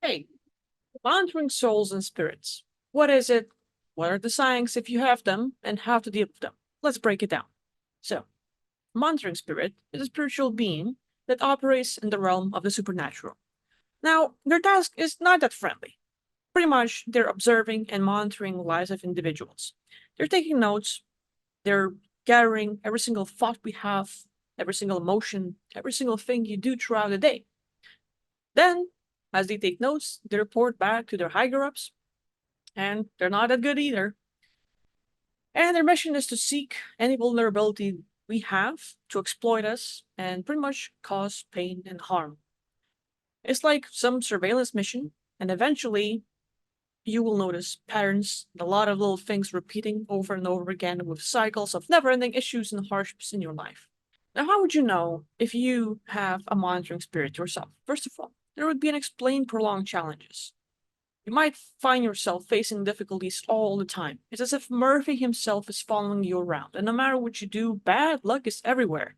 Hey, monitoring souls and spirits. What is it? What are the signs if you have them, and how to deal with them? Let's break it down. So, monitoring spirit is a spiritual being that operates in the realm of the supernatural. Now, their task is not that friendly. Pretty much, they're observing and monitoring lives of individuals. They're taking notes, they're gathering every single thought we have, every single emotion, every single thing you do throughout the day. Then, as they take notes, they report back to their higher ups, and they're not that good either. And their mission is to seek any vulnerability we have to exploit us and pretty much cause pain and harm. It's like some surveillance mission, and eventually you will notice patterns, a lot of little things repeating over and over again with cycles of never ending issues and hardships in your life. Now, how would you know if you have a monitoring spirit yourself? First of all, there would be unexplained prolonged challenges. You might find yourself facing difficulties all the time. It's as if Murphy himself is following you around, and no matter what you do, bad luck is everywhere.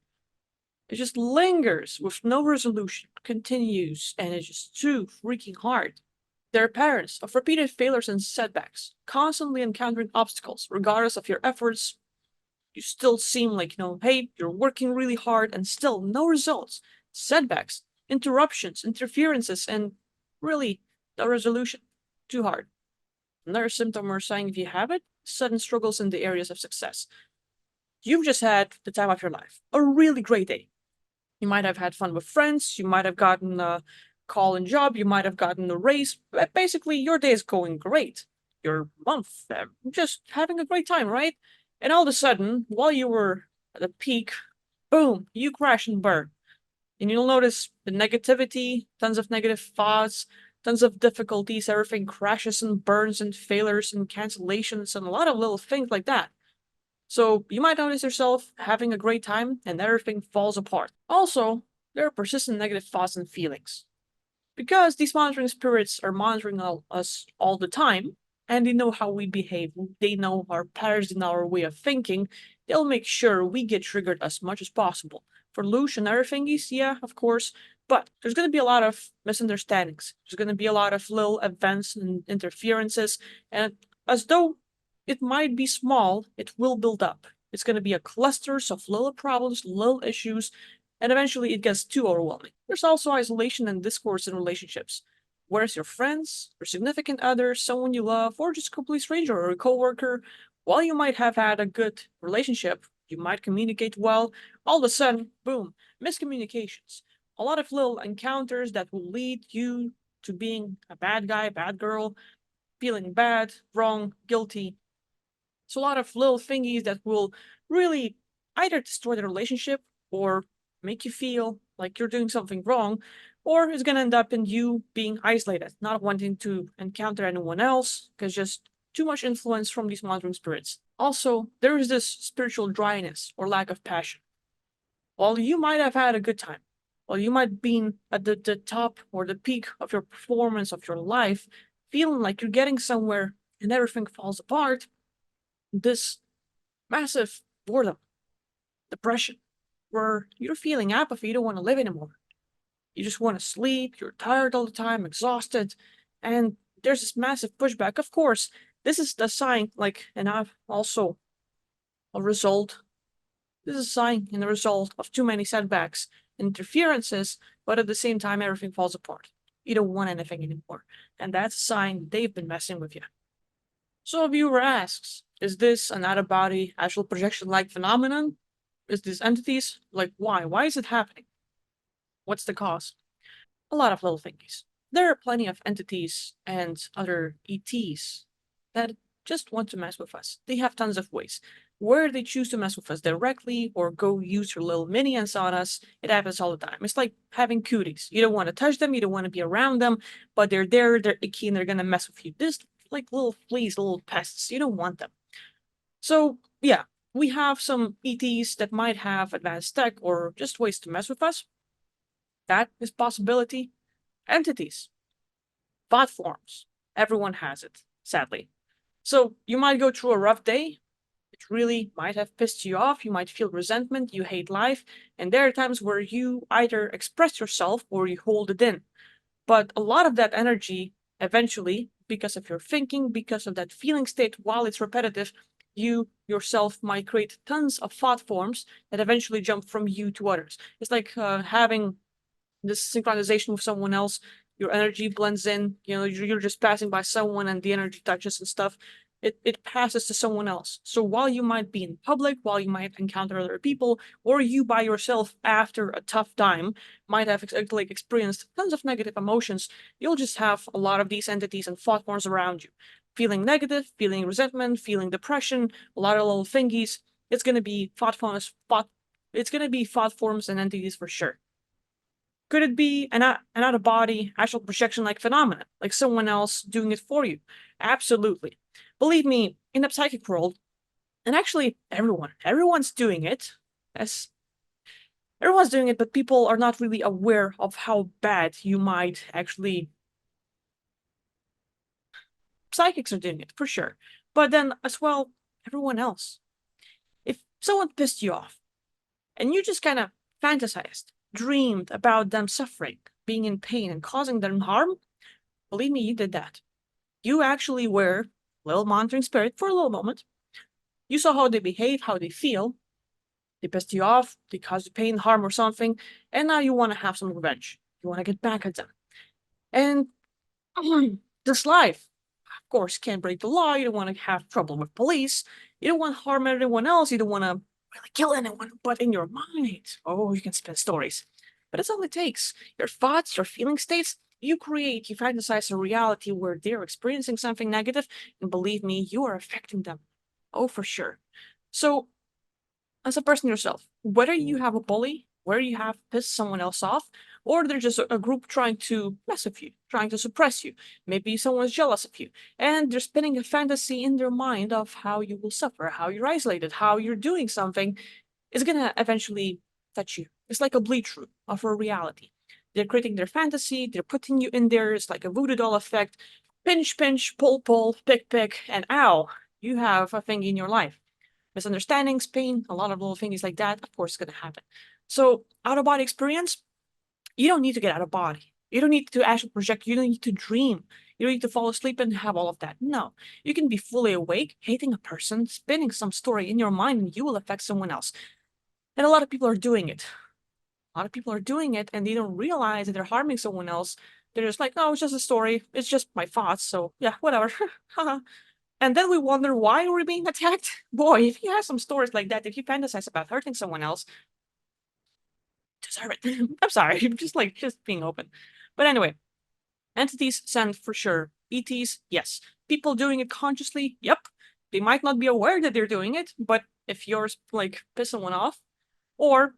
It just lingers with no resolution, continues, and it's just too freaking hard. There are patterns of repeated failures and setbacks, constantly encountering obstacles, regardless of your efforts. You still seem like, hey, you're working really hard and still no results. Setbacks, interruptions, interferences, and really no resolution. Too hard. Another symptom or sign if you have it, sudden struggles in the areas of success. You've just had the time of your life, a really great day. You might have had fun with friends, you might have gotten a call and job, you might have gotten a raise. But basically, your day is going great. Your month, just having a great time, right? And all of a sudden, while you were at the peak, boom, you crash and burn. And you'll notice the negativity, tons of negative thoughts, tons of difficulties, everything crashes and burns and failures and cancellations and a lot of little things like that. So you might notice yourself having a great time and everything falls apart. Also, there are persistent negative thoughts and feelings. Because these monitoring spirits are monitoring us all the time, and they know how we behave, they know our patterns and our way of thinking, they'll make sure we get triggered as much as possible. For Lush and other thingies, yeah, of course, but there's going to be a lot of misunderstandings. There's going to be a lot of little events and interferences, and as though it might be small, it will build up. It's going to be a clusters of little problems, little issues, and eventually it gets too overwhelming. There's also isolation and discourse in relationships. Whereas your friends, your significant other, someone you love, or just a complete stranger or a coworker, while you might have had a good relationship, you might communicate well, all of a sudden, boom, miscommunications. A lot of little encounters that will lead you to being a bad guy, bad girl, feeling bad, wrong, guilty. So a lot of little thingies that will really either destroy the relationship or make you feel like you're doing something wrong, or it's going to end up in you being isolated, not wanting to encounter anyone else because just too much influence from these monitoring spirits. Also, there is this spiritual dryness or lack of passion. While you might have had a good time, while you might have been at the top or the peak of your performance of your life, feeling like you're getting somewhere and everything falls apart, this massive boredom, depression, where you're feeling apathy, you don't want to live anymore. You just want to sleep, you're tired all the time, exhausted, and there's this massive pushback. Of course, this is the sign, like, and I've also a result. This is a sign and a result of too many setbacks, interferences, but at the same time, everything falls apart. You don't want anything anymore. And that's a sign they've been messing with you. So a viewer asks, is this an out-of-body astral projection-like phenomenon? Is these entities? Like, why? Why is it happening? What's the cause? A lot of little thingies. There are plenty of entities and other ETs that just want to mess with us. They have tons of ways. Where they choose to mess with us directly or go use their little minions on us, it happens all the time. It's like having cooties. You don't want to touch them, you don't want to be around them, but they're there, they're icky, and they're gonna mess with you. This like little fleas, little pests. You don't want them. So yeah, we have some ETs that might have advanced tech or just ways to mess with us. That is possibility. Entities, bot forms. Everyone has it, sadly. So you might go through a rough day. It really might have pissed you off. You might feel resentment. You hate life. And there are times where you either express yourself or you hold it in. But a lot of that energy, eventually, because of your thinking, because of that feeling state, while it's repetitive, you yourself might create tons of thought forms that eventually jump from you to others. It's like having this synchronization with someone else. Your energy blends in, you're just passing by someone and the energy touches and stuff. It passes to someone else. So while you might be in public, while you might encounter other people, or you by yourself after a tough time might have experienced tons of negative emotions, you'll just have a lot of these entities and thought forms around you. Feeling negative, feeling resentment, feeling depression, a lot of little thingies. It's gonna be it's gonna be thought forms and entities for sure. Could it be an out of body astral projection like phenomenon, like someone else doing it for you? Absolutely. Believe me, in the psychic world, and actually everyone's doing it. As everyone's doing it, but people are not really aware of how bad you might actually. Psychics are doing it for sure, but then as well, everyone else. If someone pissed you off, and you just kind of fantasized, dreamed about them suffering, being in pain, and causing them harm, believe me, you did that. You actually were a little monitoring spirit for a little moment. You saw how they behave, how they feel. They pissed you off, they caused you pain, harm, or something, and now you want to have some revenge. You want to get back at them. And this life, of course, can't break the law. You don't want to have trouble with police. You don't want to harm anyone else. You don't want to really kill anyone. But in your mind, oh, you can spin stories. But that's all it takes. Your thoughts, your feeling states, you fantasize a reality where they're experiencing something negative, and believe me, you are affecting them. Oh, for sure. So, as a person yourself, whether you have a bully, whether you have pissed someone else off, or there's just a group trying to mess with you, trying to suppress you, maybe someone's jealous of you, and they're spinning a fantasy in their mind of how you will suffer, how you're isolated, how you're doing something, it's gonna eventually touch you. It's like a bleach-root of a reality. They're creating their fantasy, they're putting you in there, it's like a voodoo doll effect. Pinch, pinch, pull, pull, pick, pick, and ow, you have a thing in your life. Misunderstandings, pain, a lot of little things like that, of course, is gonna happen. So, out of body experience, you don't need to get out of body. You don't need to actually project, you don't need to dream. You don't need to fall asleep and have all of that. No. You can be fully awake, hating a person, spinning some story in your mind, and you will affect someone else. And a lot of people are doing it. A lot of people are doing it and they don't realize that they're harming someone else. They're just like, oh, it's just a story. It's just my thoughts. So yeah, whatever. And then we wonder why we're being attacked. Boy, if you have some stories like that, if you fantasize about hurting someone else, deserve it. I'm sorry, just being open. But anyway, entities send for sure. ETs, yes. People doing it consciously, yep. They might not be aware that they're doing it, but if you're like piss someone off, or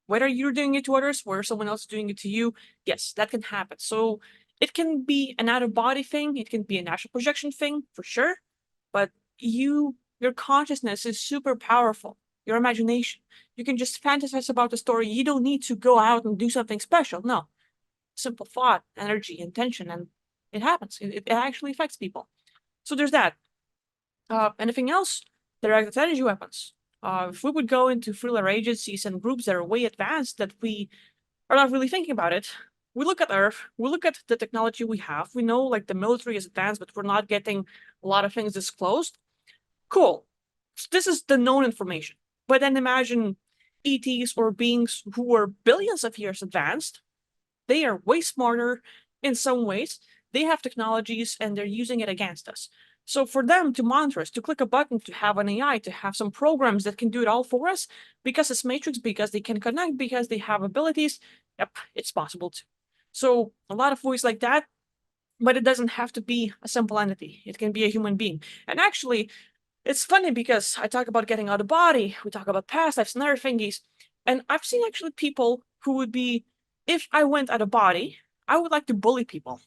whether you're doing it to others, or someone else is doing it to you, yes, that can happen. So it can be an out of body thing, it can be an astral projection thing for sure, but your consciousness is super powerful. Your imagination. You can just fantasize about the story. You don't need to go out and do something special. No. Simple thought, energy, intention, and it happens. It actually affects people. So there's that. Anything else? Directed energy weapons. If we would go into thriller agencies and groups that are way advanced that we are not really thinking about it, we look at Earth, we look at the technology we have, we know like the military is advanced, but we're not getting a lot of things disclosed. Cool. So this is the known information. But then imagine ETs or beings who are billions of years advanced. They are way smarter in some ways. They have technologies and they're using it against us. So for them to monitor us, to click a button, to have an AI, to have some programs that can do it all for us, because it's Matrix, because they can connect, because they have abilities, yep, it's possible too. So a lot of ways like that, but it doesn't have to be a simple entity. It can be a human being. And actually, it's funny because I talk about getting out of body, we talk about past lives and other thingies, and I've seen actually people who would be, if I went out of body, I would like to bully people.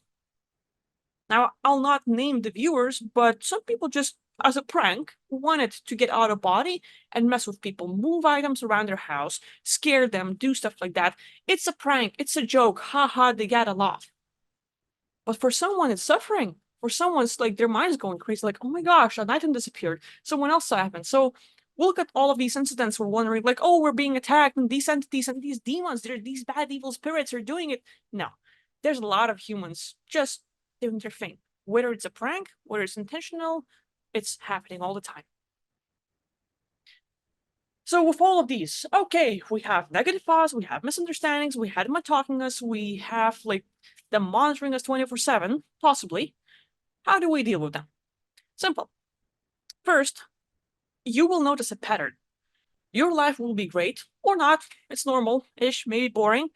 Now, I'll not name the viewers, but some people just, as a prank, wanted to get out of body and mess with people, move items around their house, scare them, do stuff like that. It's a prank, it's a joke, haha, they got a laugh. But for someone, it's suffering. For someone's like their mind's going crazy, like, oh my gosh, an item disappeared. Someone else saw it happen. So we'll look at all of these incidents. We're wondering, like, oh, we're being attacked, and these entities and these demons, they're these bad evil spirits are doing it. No. there's a lot of humans just doing their thing. Whether it's a prank, whether it's intentional, it's happening all the time. So with all of these, okay, we have negative thoughts, we have misunderstandings, we had them attacking us, we have like them monitoring us 24/7, possibly. How do we deal with them? Simple. First, you will notice a pattern. Your life will be great or not. It's normal-ish, maybe boring.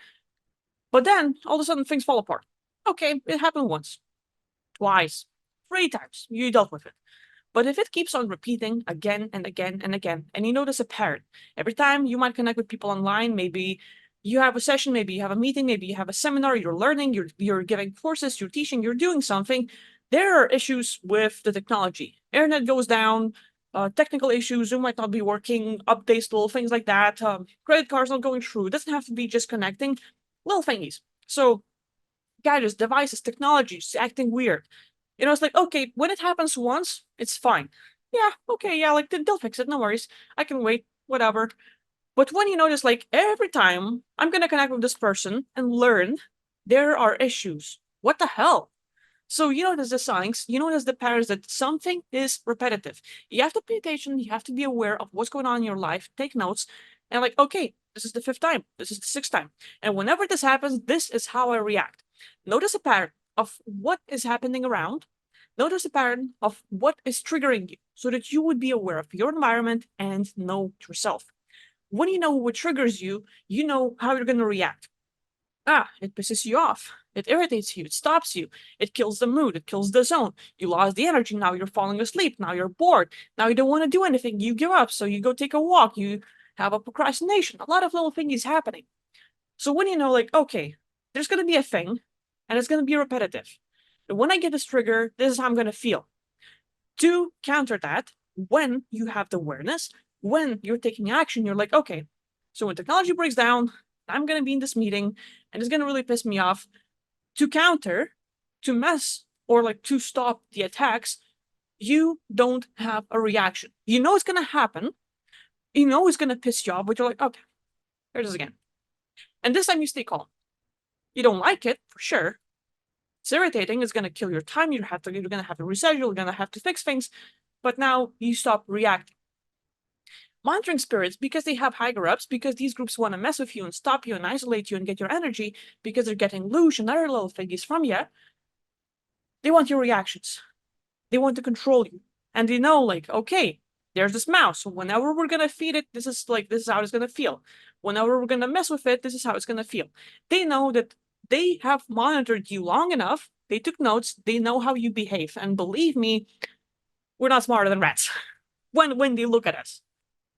But then all of a sudden things fall apart. Okay, it happened once, twice, 3 times. You dealt with it. But if it keeps on repeating again and again and again, and you notice a pattern, every time you might connect with people online, maybe you have a session, maybe you have a meeting, maybe you have a seminar, you're learning, you're giving courses, you're teaching, you're doing something, there are issues with the technology. Internet goes down, technical issues, Zoom might not be working, updates, little things like that, credit cards not going through. It doesn't have to be just connecting, little thingies. So gadgets, devices, technologies acting weird. It's like, okay, when it happens once, it's fine. Yeah, okay, yeah, like they'll fix it, no worries. I can wait, whatever. But when you notice, like, every time I'm gonna connect with this person and learn, there are issues. What the hell? So you notice the signs, you notice the patterns that something is repetitive. You have to pay attention, you have to be aware of what's going on in your life, take notes, and like, okay, this is the 5th time, this is the 6th time. And whenever this happens, this is how I react. Notice a pattern of what is happening around. Notice a pattern of what is triggering you so that you would be aware of your environment and know yourself. When you know what triggers you, you know how you're going to react. It pisses you off. It irritates you. It stops you. It kills the mood. It kills the zone. You lost the energy. Now you're falling asleep. Now you're bored. Now you don't want to do anything. You give up. So you go take a walk. You have a procrastination. A lot of little things happening. So when you know, like, okay, there's going to be a thing and it's going to be repetitive. When I get this trigger, this is how I'm going to feel. To counter that, when you have the awareness, when you're taking action, you're like, okay, so when technology breaks down, I'm going to be in this meeting and it's going to really piss me off. To counter, to mess, or like to stop the attacks, you don't have a reaction. You know it's going to happen. You know it's going to piss you off, but you're like, okay, there's this again. And this time you stay calm. You don't like it, for sure. It's irritating. It's going to kill your time. You're going to have to reschedule. You're going to have to fix things. But now you stop reacting. Monitoring spirits, because they have higher ups, because these groups want to mess with you and stop you and isolate you and get your energy, because they're getting loose and other little thingies from you, they want your reactions. They want to control you. And they know, like, okay, there's this mouse. So whenever we're going to feed it, this is how it's going to feel. Whenever we're going to mess with it, this is how it's going to feel. They know that they have monitored you long enough. They took notes. They know how you behave. And believe me, we're not smarter than rats when they look at us.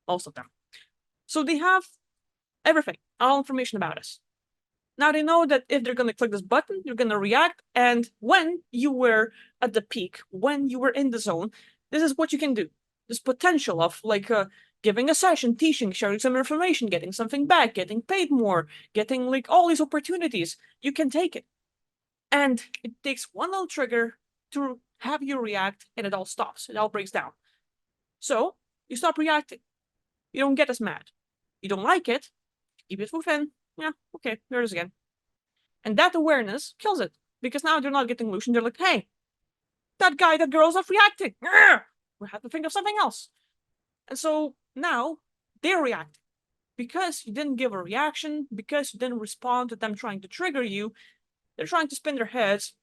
Most of them. So they have everything, all information about us. Now they know that if they're going to click this button, you're going to react. And when you were at the peak, when you were in the zone, this is what you can do. This potential of like giving a session, teaching, sharing some information, getting something back, getting paid more, getting like all these opportunities. You can take it. And it takes one little trigger to have you react and it all stops. It all breaks down. So you stop reacting. You don't get as mad. You don't like it. Keep it within. Yeah, okay, there it is again. And that awareness kills it. Because now they're not getting loose and they're like, hey, that guy, that girl's not reacting. We have to think of something else. And so now they're reacting. Because you didn't give a reaction, because you didn't respond to them trying to trigger you, they're trying to spin their heads,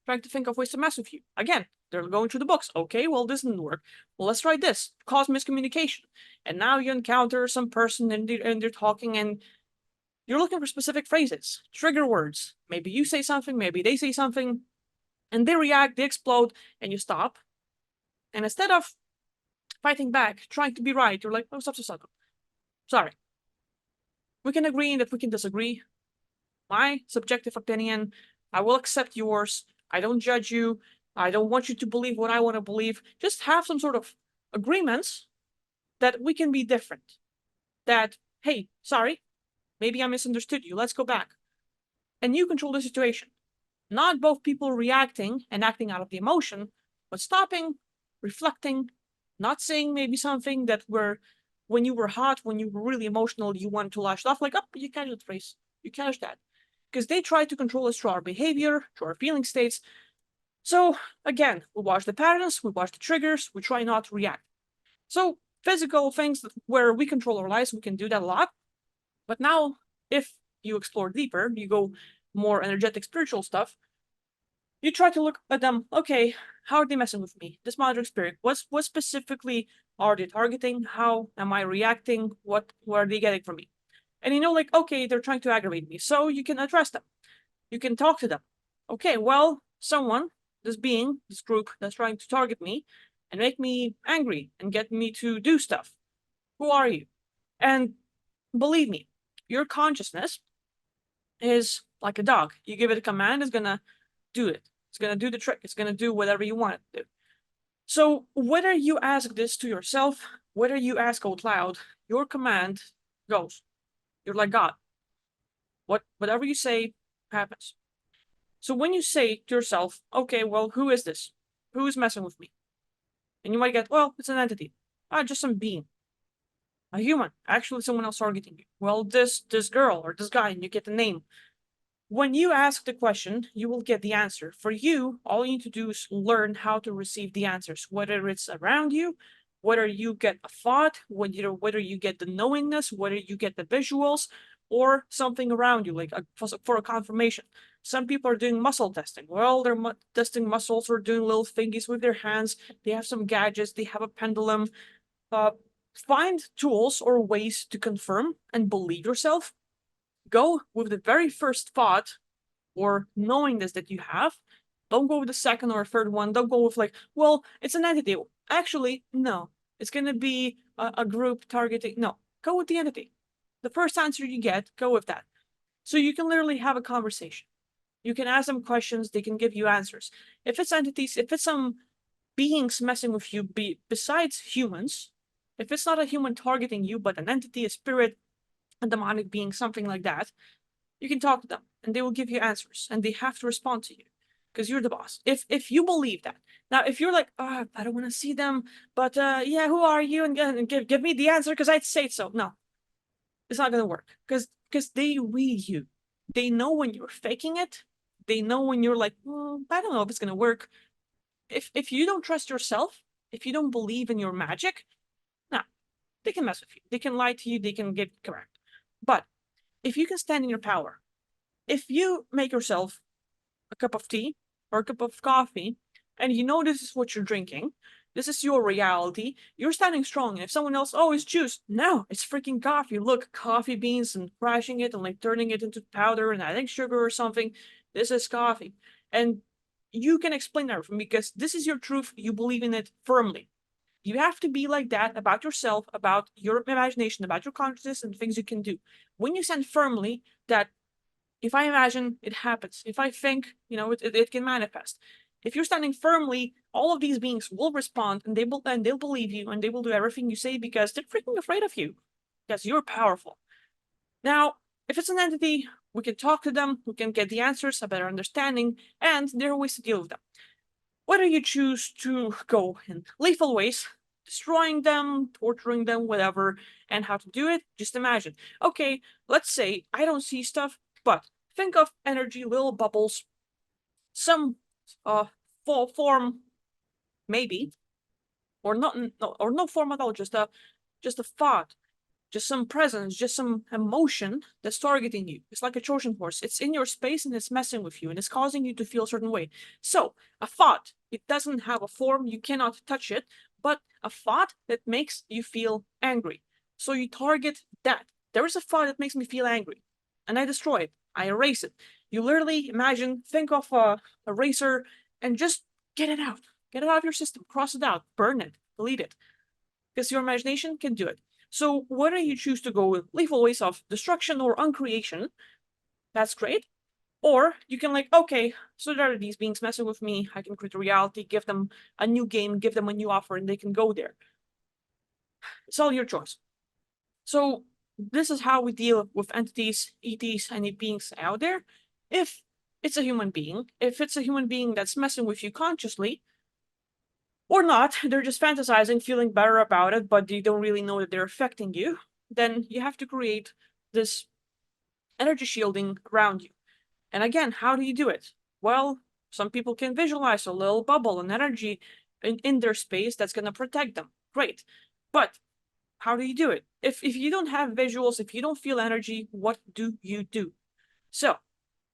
trying to think of ways to mess with you. Again, they're going through the books. Okay, well, this didn't work. Well, let's try this. Cause miscommunication. And now you encounter some person and they're talking and you're looking for specific phrases, trigger words. Maybe you say something, maybe they say something, and they react, they explode, and you stop. And instead of fighting back, trying to be right, you're like, oh, stop. Sorry. We can agree that we can disagree. My subjective opinion, I will accept yours. I don't judge you. I don't want you to believe what I want to believe. Just have some sort of agreements that we can be different. That, hey, sorry, maybe I misunderstood you. Let's go back. And you control the situation. Not both people reacting and acting out of the emotion, but stopping, reflecting, not saying maybe something that when you were hot, when you were really emotional, you wanted to lash off, like, oh, you catch that phrase. You catch that. because they try to control us through our behavior, through our feeling states. So again, we watch the patterns, we watch the triggers, we try not to react. So physical things where we control our lives, we can do that a lot. But now, if you explore deeper, you go more energetic, spiritual stuff, you try to look at them, okay, how are they messing with me? This monitoring spirit, what specifically are they targeting? How am I reacting? What are they getting from me? And you know, like, okay, they're trying to aggravate me. So you can address them. You can talk to them. Okay, well, someone, this being, this group that's trying to target me and make me angry and get me to do stuff. Who are you? And believe me, your consciousness is like a dog. You give it a command, it's gonna do it. It's gonna do the trick. It's gonna do whatever you want it to do. So whether you ask this to yourself, whether you ask out loud, your command goes. You're like God. Whatever you say happens. So when you say to yourself, okay, well, who is this? Who is messing with me? And you might get, well, it's an entity. Just some being. A human. Actually, someone else targeting you. Well, this girl or this guy, and you get the name. When you ask the question, you will get the answer. For you, all you need to do is learn how to receive the answers, whether it's around you, whether you get a thought, whether you get the knowingness, whether you get the visuals, or something around you, like for a confirmation. Some people are doing muscle testing. Well, they're testing muscles or doing little thingies with their hands. They have some gadgets. They have a pendulum. Find tools or ways to confirm and believe yourself. Go with the very first thought or knowingness that you have. Don't go with the second or third one. Don't go with like, well, it's an entity. Actually, no. It's going to be a group targeting. No, go with the entity. The first answer you get, go with that. So you can literally have a conversation. You can ask them questions. They can give you answers. If it's entities, if it's some beings messing with you besides humans, if it's not a human targeting you, but an entity, a spirit, a demonic being, something like that, you can talk to them and they will give you answers and they have to respond to you because you're the boss. If you believe that. Now, if you're like, I don't want to see them, but yeah, who are you? And give me the answer because I'd say so. No, it's not going to work because they read you. They know when you're faking it. They know when you're like, I don't know if it's going to work. If you don't trust yourself, if you don't believe in your magic, nah, they can mess with you. They can lie to you. They can get correct. But if you can stand in your power, if you make yourself a cup of tea or a cup of coffee, and you know this is what you're drinking, this is your reality, you're standing strong. And if someone else, oh, it's juice. No, it's freaking coffee. Look, coffee beans and crashing it and like turning it into powder and adding sugar or something. This is coffee. And you can explain everything because this is your truth. You believe in it firmly. You have to be like that about yourself, about your imagination, about your consciousness and things you can do. When you stand firmly that if I imagine, it happens. If I think, it can manifest. If you're standing firmly, all of these beings will respond and they'll believe you and they will do everything you say because they're freaking afraid of you. Because you're powerful. Now, if it's an entity, we can talk to them, we can get the answers, a better understanding, and there are ways to deal with them. Whether you choose to go in lethal ways, destroying them, torturing them, whatever, and how to do it, just imagine. Okay, let's say I don't see stuff, but think of energy, little bubbles, some form, maybe, or not, or no form at all, just a thought, just some presence, just some emotion that's targeting you. It's like a Trojan horse. It's in your space and it's messing with you and it's causing you to feel a certain way. So a thought, it doesn't have a form, you cannot touch it, but a thought that makes you feel angry. So you target that. There is a thought that makes me feel angry and I destroy it. I erase it. You literally imagine, think of a eraser and just get it out. Get it out of your system, cross it out, burn it, delete it. Because your imagination can do it. So whether you choose to go with lethal ways of destruction or uncreation, that's great. Or you can like, okay, so there are these beings messing with me. I can create a reality, give them a new game, give them a new offer, and they can go there. It's all your choice. So this is how we deal with entities, ETs, any beings out there. If it's a human being, if it's a human being that's messing with you consciously, or not, they're just fantasizing, feeling better about it, but they don't really know that they're affecting you, then you have to create this energy shielding around you. And again, how do you do it? Well, some people can visualize a little bubble and energy in their space that's going to protect them. Great. But how do you do it? If you don't have visuals, if you don't feel energy, what do you do? So,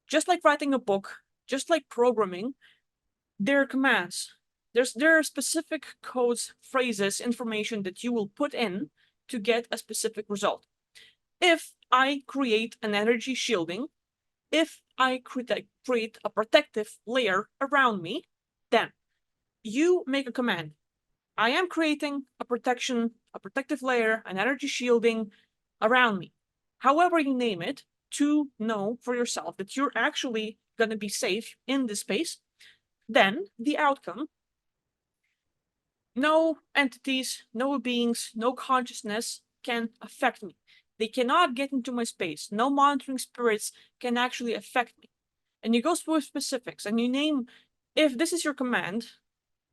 just like writing a book, just like programming, there are commands. There are specific codes, phrases, information that you will put in to get a specific result. If I create an energy shielding, if I create a protective layer around me, then you make a command. I am creating a protective layer, an energy shielding around me. However you name it, to know for yourself that you're actually going to be safe in this space, then the outcome, no entities, no beings, no consciousness can affect me. They cannot get into my space. No monitoring spirits can actually affect me. And you go with specifics and you name, if this is your command,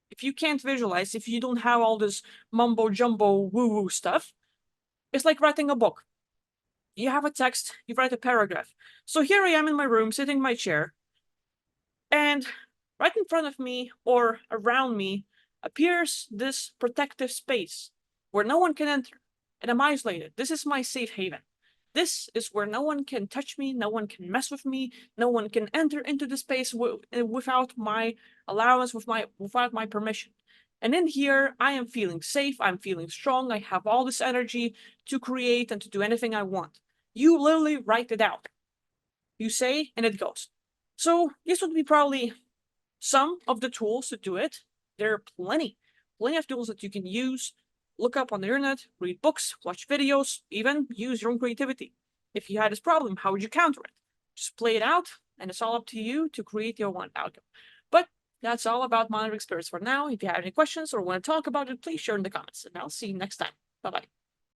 if you can't visualize, if you don't have all this mumbo jumbo woo woo stuff, it's like writing a book. You have a text, you write a paragraph. So here I am in my room, sitting in my chair, and right in front of me or around me appears this protective space where no one can enter, and I'm isolated. This is my safe haven. This is where no one can touch me, no one can mess with me, no one can enter into the space without my allowance, without my permission. And in here, I am feeling safe, I'm feeling strong, I have all this energy to create and to do anything I want. You literally write it out. You say, and it goes. So this would be probably some of the tools to do it. There are plenty of tools that you can use. Look up on the internet, read books, watch videos, even use your own creativity. If you had this problem, how would you counter it? Just play it out, and it's all up to you to create your own outcome. But that's all about monitoring spirits for now. If you have any questions or want to talk about it, please share in the comments, and I'll see you next time. Bye-bye.